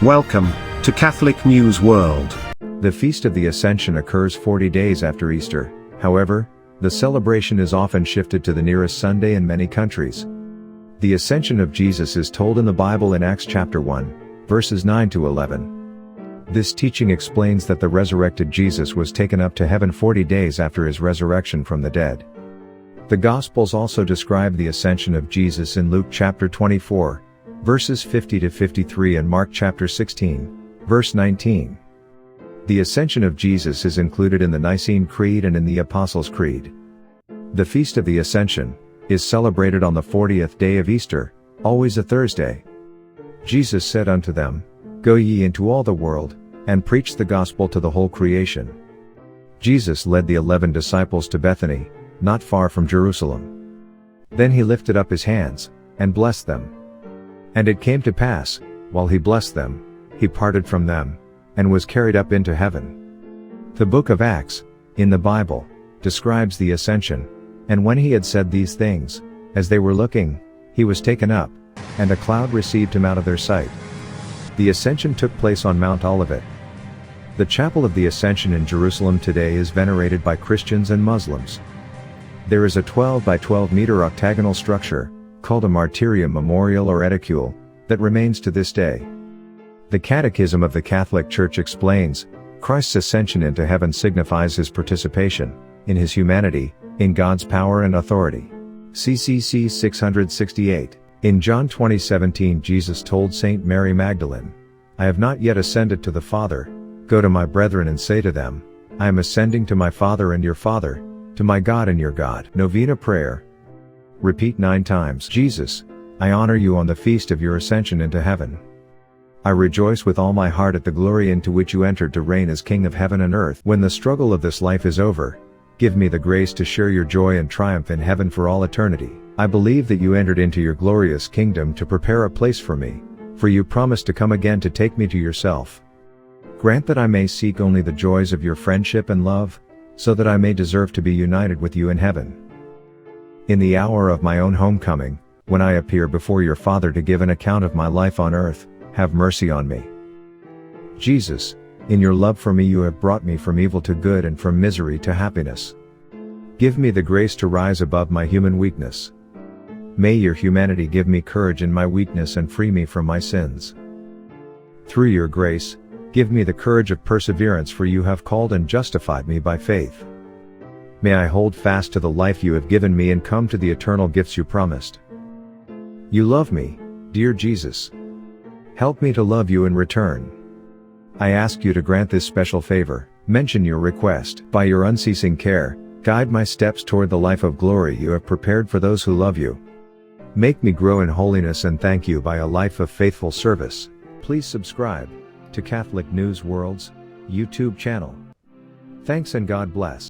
Welcome to Catholic News World. The Feast of the Ascension occurs 40 days after Easter. However, the celebration is often shifted to the nearest Sunday in many countries. The Ascension of Jesus is told in the Bible in Acts chapter 1, verses 9 to 11. This teaching explains that the resurrected Jesus was taken up to heaven 40 days after his resurrection from the dead. The Gospels also describe the Ascension of Jesus in Luke chapter 24, verses 50 to 53 and Mark chapter 16, verse 19. The Ascension of Jesus is included in the Nicene Creed and in the Apostles' Creed. The Feast of the Ascension is celebrated on the 40th day of Easter, always a Thursday. Jesus said unto them, Go ye into all the world, and preach the gospel to the whole creation. Jesus led the 11 disciples to Bethany, not far from Jerusalem. Then he lifted up his hands, and blessed them. And it came to pass, while he blessed them, he parted from them, and was carried up into heaven. The book of Acts, in the Bible, describes the Ascension, and when he had said these things, as they were looking, he was taken up, and a cloud received him out of their sight. The Ascension took place on Mount Olivet. The Chapel of the Ascension in Jerusalem today is venerated by Christians and Muslims. There is a 12 by 12 meter octagonal structure, called a martyrium memorial or edicule, that remains to this day. The Catechism of the Catholic Church explains, Christ's ascension into heaven signifies his participation, in his humanity, in God's power and authority. CCC 668. In John 20:17 Jesus told Saint Mary Magdalene, I have not yet ascended to the Father, go to my brethren and say to them, I am ascending to my Father and your Father, to my God and your God. Novena Prayer. Repeat 9 times. Jesus, I honor you on the feast of your ascension into heaven. I rejoice with all my heart at the glory into which you entered to reign as King of heaven and earth. When the struggle of this life is over, give me the grace to share your joy and triumph in heaven for all eternity. I believe that you entered into your glorious kingdom to prepare a place for me, for you promised to come again to take me to yourself. Grant that I may seek only the joys of your friendship and love, so that I may deserve to be united with you in heaven. In the hour of my own homecoming, when I appear before your Father to give an account of my life on earth, have mercy on me. Jesus, in your love for me you have brought me from evil to good and from misery to happiness. Give me the grace to rise above my human weakness. May your humanity give me courage in my weakness and free me from my sins. Through your grace, give me the courage of perseverance, for you have called and justified me by faith. May I hold fast to the life you have given me and come to the eternal gifts you promised. You love me, dear Jesus. Help me to love you in return. I ask you to grant this special favor. Mention your request. By your unceasing care, guide my steps toward the life of glory you have prepared for those who love you. Make me grow in holiness and thank you by a life of faithful service. Please subscribe to Catholic News World's YouTube channel. Thanks and God bless.